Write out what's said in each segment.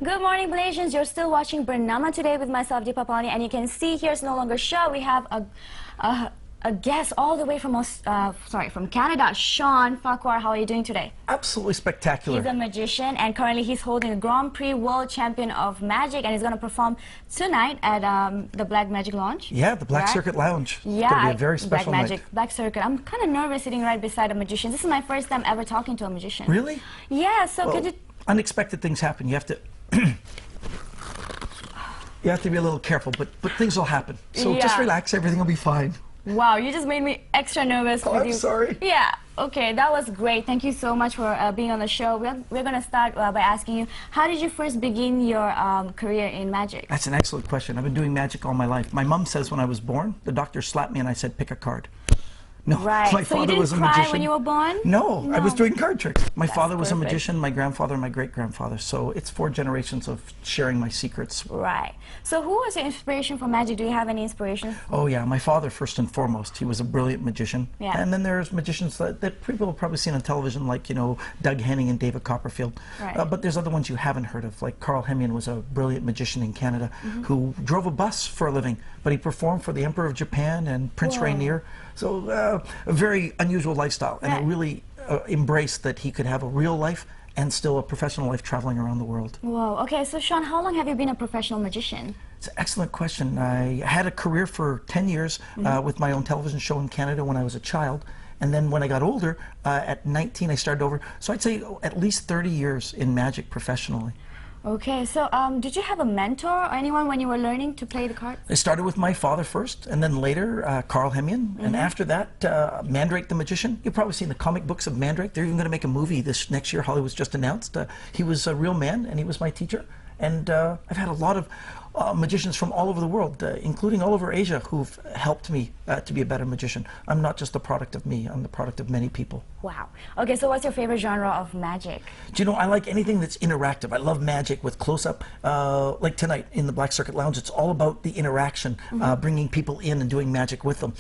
Good morning, Malaysians. You're still watching Bernama Today with myself, Deepapalani, and you can see here it's no longer show. We have a guest all the way from from Canada, Sean Farquhar. How are you doing today? Absolutely spectacular. He's a magician, and currently he's holding the Grand Prix World Champion of Magic, and he's going to perform tonight at the Black Magic Lounge. Yeah, the Black Circuit Lounge. Yeah, it's going to be a very special Black Magic, night. Black Circuit. I'm kind of nervous sitting right beside a magician. This is my first time ever talking to a magician. Really? Yeah. So well, could you? Unexpected things happen. You have to. You have to be a little careful, but things will happen. So just relax. Everything will be fine. Wow, you just made me extra nervous. Oh, I'm sorry. Yeah, okay, that was great. Thank you so much for being on the show. We're going to start by asking you, how did you first begin your career in magic? That's an excellent question. I've been doing magic all my life. My mom says when I was born, the doctor slapped me and I said, pick a card. No, right. My father was a magician. So you didn't cry when you were born? No, I was doing card tricks. My father was perfect. a magician, my grandfather, and my great-grandfather. So it's 4 generations of sharing my secrets. Right. So who was your inspiration for magic? Do you have any inspiration? Oh yeah, my father first and foremost. He was a brilliant magician. Yeah. And then there's magicians that people have probably seen on television, like, you know, Doug Henning and David Copperfield. Right. But there's other ones you haven't heard of, like Carl Hemian was a brilliant magician in Canada who drove a bus for a living, but he performed for the Emperor of Japan and Prince Rainier. So a very unusual lifestyle, and I really embraced that he could have a real life and still a professional life traveling around the world. Whoa, okay, so Sean, how long have you been a professional magician? It's an excellent question. I had a career for 10 years with my own television show in Canada when I was a child. And then when I got older, at 19, I started over. So I'd say at least 30 years in magic professionally. Okay, so did you have a mentor or anyone when you were learning to play the cards? I started with my father first, and then later Carl Hemian, and after that Mandrake the Magician. You've probably seen the comic books of Mandrake. They're even going to make a movie this next year. Hollywood's just announced. He was a real man, and he was my teacher. And I've had a lot of magicians from all over the world, including all over Asia, who've helped me to be a better magician. I'm not just the product of me, I'm the product of many people. Wow. Okay, so what's your favorite genre of magic? Do you know, I like anything that's interactive. I love magic with close-up. Like tonight in the Black Circuit Lounge, it's all about the interaction, bringing people in and doing magic with them.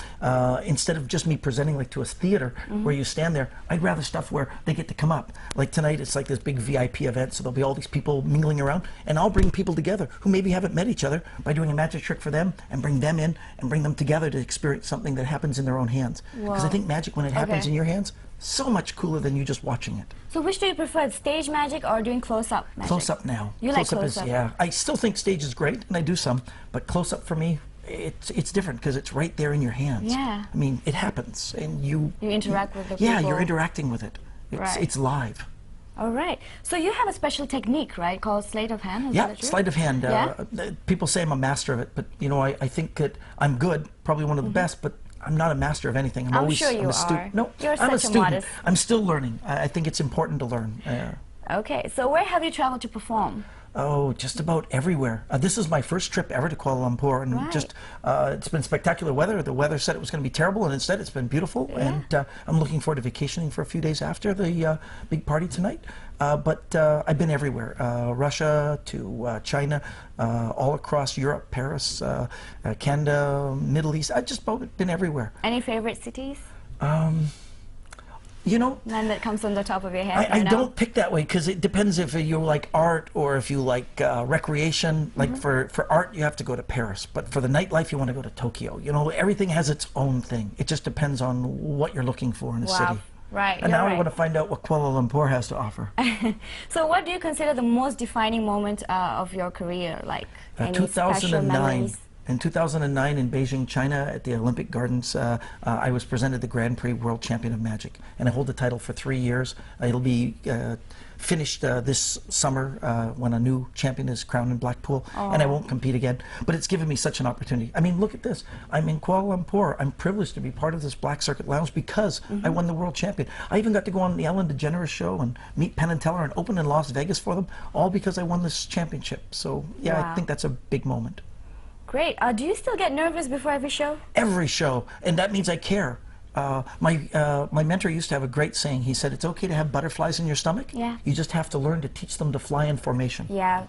Instead of just me presenting like to a theater where you stand there, I'd rather stuff where they get to come up. Like tonight, it's like this big VIP event, so there'll be all these people mingling around, and I'll bring people together who maybe haven't met each other by doing a magic trick for them and bring them in and bring them together to experience something that happens in their own hands. Because I think magic, when it happens in your hands, so much cooler than you just watching it. So which do you prefer, stage magic or doing close-up magic? Close-up now. You like close-up? Yeah. I still think stage is great, and I do some, but close-up for me, it's different because it's right there in your hands. Yeah. I mean, it happens, and you interact with the people. Yeah, you're interacting with it. It's live. All right. So you have a special technique, right, called sleight of hand? Is that true? Sleight of hand. People say I'm a master of it, but you know, I think that I'm good, probably one of the best, but I'm not a master of anything. I'm sure you are. No, You're I'm a such a student. modest. I'm still learning. I think it's important to learn. Okay, so where have you traveled to perform? Oh, just about everywhere. This is my first trip ever to Kuala Lumpur, and just it's been spectacular weather. The weather said it was going to be terrible, and instead it's been beautiful. And I'm looking forward to vacationing for a few days after the big party tonight. But I've been everywhere, Russia to China, all across Europe, Paris, Canada, Middle East. I've just about been everywhere. Any favorite cities? You know, none that comes on the top of your head. I don't pick that way because it depends if you like art or if you like recreation. Like for art, you have to go to Paris, but for the nightlife, you want to go to Tokyo. You know, everything has its own thing. It just depends on what you're looking for in a city. Right. And now I want to find out what Kuala Lumpur has to offer. So, what do you consider the most defining moment of your career? Like any 2009. special memories? In 2009 in Beijing, China, at the Olympic Gardens, I was presented the Grand Prix World Champion of Magic, and I hold the title for 3 years. It'll be finished this summer when a new champion is crowned in Blackpool, and I won't compete again. But it's given me such an opportunity. I mean, look at this. I'm in Kuala Lumpur. I'm privileged to be part of this Black Circuit Lounge because I won the World Champion. I even got to go on the Ellen DeGeneres show and meet Penn and Teller and open in Las Vegas for them, all because I won this championship. So, yeah, I think that's a big moment. Great. Do you still get nervous before every show? Every show, and that means I care. My mentor used to have a great saying. He said, "It's okay to have butterflies in your stomach. Yeah. You just have to learn to teach them to fly in formation." Yeah,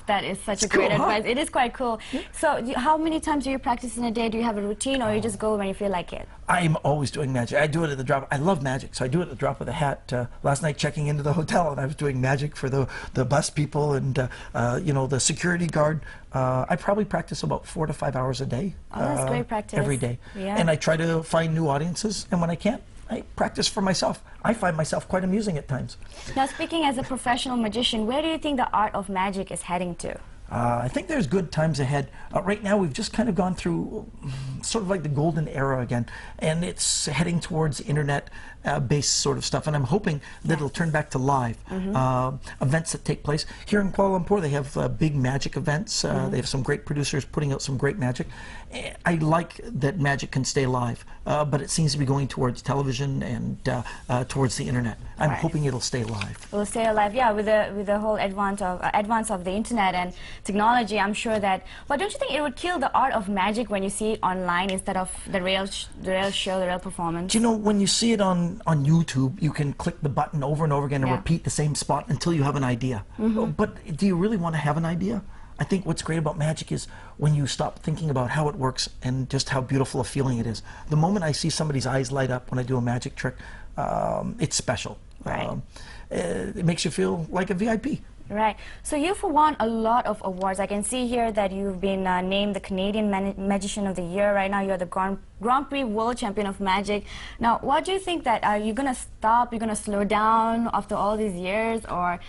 that is such a It's cool, great huh? advice. It is quite cool. So, how many times do you practice in a day? Do you have a routine, or you just go when you feel like it? I'm always doing magic. I do it at the drop. I love magic, so I do it at the drop of the hat. Last night, checking into the hotel, and I was doing magic for the bus people and you know, the security guard. I probably practice about 4 to 5 hours a day. Oh, that's great practice. Every day. Yeah. And I try to find new audiences, and when I can't, I practice for myself. I find myself quite amusing at times. Now, speaking as a professional magician, where do you think the art of magic is heading to? I think there's good times ahead. Right now, we've just kind of gone through sort of like the golden era again, and it's heading towards internet-based sort of stuff. And I'm hoping that it'll turn back to live events that take place here in Kuala Lumpur. They have big magic events. They have some great producers putting out some great magic. I like that magic can stay live, but it seems to be going towards television and towards the internet. I'm hoping it'll stay live. It will stay alive, yeah, with the whole advance of the internet and technology. I'm sure that. But don't you think it would kill the art of magic when you see it online instead of the real show, the real performance? Do you know, when you see it on YouTube, you can click the button over and over again and repeat the same spot until you have an idea. But do you really want to have an idea? I think what's great about magic is when you stop thinking about how it works and just how beautiful a feeling it is. The moment I see somebody's eyes light up when I do a magic trick, it's special. Right. It makes you feel like a VIP. Right. So you've won a lot of awards. I can see here that you've been named the Canadian Magician of the Year. Right now, you're the Grand Prix World Champion of Magic. Now, what do you think that are you going to stop? You're going to slow down after all these years, or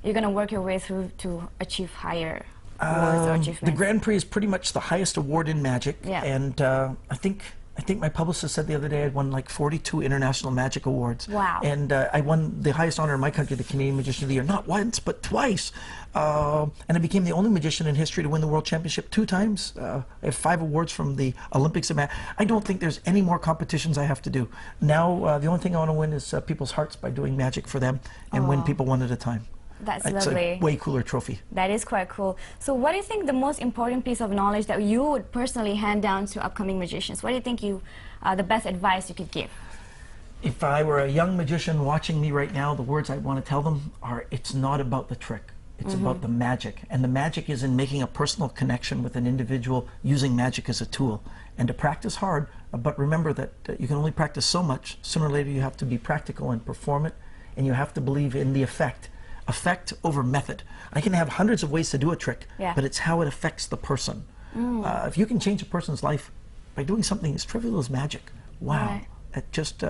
you're going to work your way through to achieve higher awards or achievements? The Grand Prix is pretty much the highest award in magic, Yeah. and I think my publicist said the other day I'd won like 42 international magic awards. Wow. And I won the highest honor in my country, the Canadian Magician of the Year, not once, but twice. And I became the only magician in history to win the World Championship 2 times. I have 5 awards from the Olympics. I don't think there's any more competitions I have to do. Now, the only thing I want to win is people's hearts by doing magic for them and win people one at a time. That's It's lovely. a way cooler trophy. That is quite cool. So what do you think the most important piece of knowledge that you would personally hand down to upcoming magicians? What do you think the best advice you could give? If I were a young magician watching me right now, the words I'd want to tell them are, it's not about the trick. It's about the magic. And the magic is in making a personal connection with an individual using magic as a tool. And to practice hard, but remember that you can only practice so much. Sooner or later you have to be practical and perform it, and you have to believe in the effect. Effect over method. I can have hundreds of ways to do a trick, but it's how it affects the person. If you can change a person's life by doing something as trivial as magic, wow. Right. It just,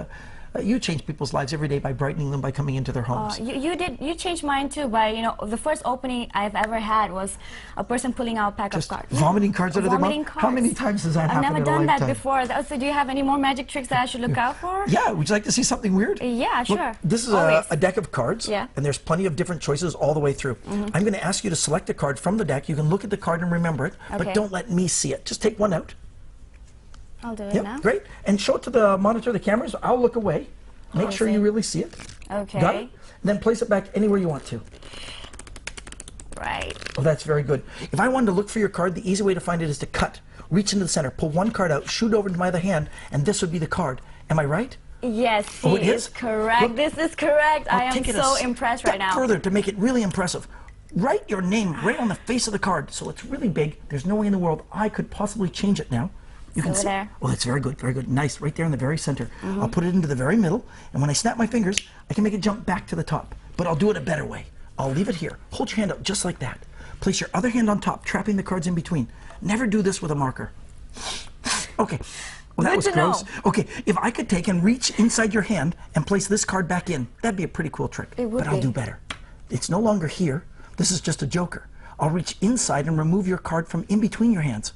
you change people's lives every day by brightening them by coming into their homes. You changed mine too by, you know, the first opening I've ever had was a person pulling out a pack Just of cards. vomiting cards out of their Vomiting mouth? How many times does that I've happen never in a done that lifetime? before. So do you have any more magic tricks that I should look out for? Yeah, would you like to see something weird? Yeah, Look, sure. this is Always. a deck of cards, Yeah. and there's plenty of different choices all the way through. I'm going to ask you to select a card from the deck. You can look at the card and remember it, Okay. but don't let me see it. Just take one out. I'll do it Yep, now. great. And show it to the monitor, the cameras. I'll look away. Make sure see. you really see it. Okay. Got it? Then place it back anywhere you want to. Right. Oh, that's very good. If I wanted to look for your card, the easy way to find it is to cut. Reach into the center, pull one card out, shoot over into my other hand, and this would be the card. Am I right? Yes, he Oh, it is is? correct. Look, this is correct. I am Take it so a impressed step right now. further to make it really impressive. Write your name right on the face of the card, so it's really big. There's no way in the world I could possibly change it now. You can Over see. there. Oh, that's very good, very good. Nice, right there in the very center. I'll put it into the very middle, and when I snap my fingers, I can make it jump back to the top. But I'll do it a better way. I'll leave it here. Hold your hand out just like that. Place your other hand on top, trapping the cards in between. Never do this with a marker. Okay. Well, that Good was to gross. know. Okay, if I could take and reach inside your hand and place this card back in, that'd be a pretty cool trick. It would but I'll be. do better. It's no longer here. This is just a joker. I'll reach inside and remove your card from in between your hands.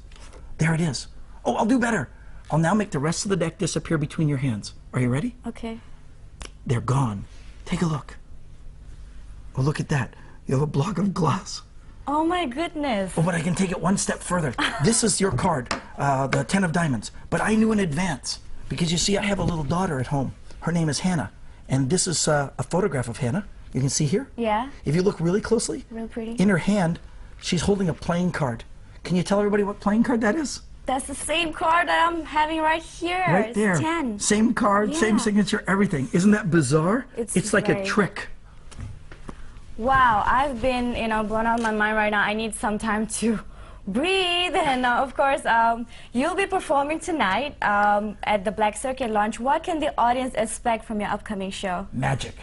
There it is. Oh, I'll do better. I'll now make the rest of the deck disappear between your hands. Are you ready? Okay. They're gone. Take a look. Oh, look at that. You have a block of glass. Oh my goodness. Oh, but I can take it one step further. This is your card, the 10 of diamonds. But I knew in advance, because you see, I have a little daughter at home. Her name is Hannah. And this is a photograph of Hannah. You can see here. Yeah. If you look really closely, Real pretty. in her hand, she's holding a playing card. Can you tell everybody what playing card that is? That's the same card that I'm having right here. Right there. It's 10. Same card, same Yeah. signature, everything. Isn't that bizarre? It's like a very- trick. Wow, I've been, blown out of my mind right now. I need some time to breathe. And of course, you'll be performing tonight at the Black Circuit Lounge. What can the audience expect from your upcoming show? Magic.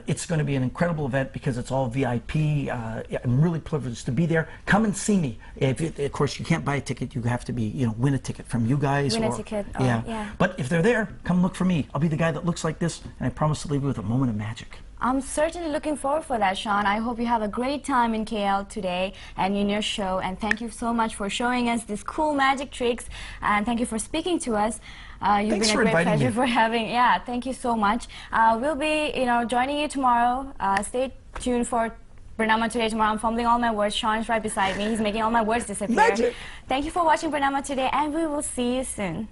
It's going to be an incredible event because it's all VIP. Yeah, I'm really privileged to be there. Come and see me. Of course, you can't buy a ticket. You have to be, win a ticket from you guys. Win a ticket. Oh, yeah. But if they're there, come look for me. I'll be the guy that looks like this, and I promise to leave you with a moment of magic. I'm certainly looking forward for that, Sean. I hope you have a great time in KL today and in your show. And thank you so much for showing us these cool magic tricks. And thank you for speaking to us. You've Thanks been a for great inviting pleasure me. for having. Yeah, thank you so much. We'll be, joining you tomorrow. Stay tuned for Bernama Today tomorrow. I'm fumbling all my words. Sean is right beside me. He's making all my words disappear. Magic. Thank you for watching Bernama Today, and we will see you soon.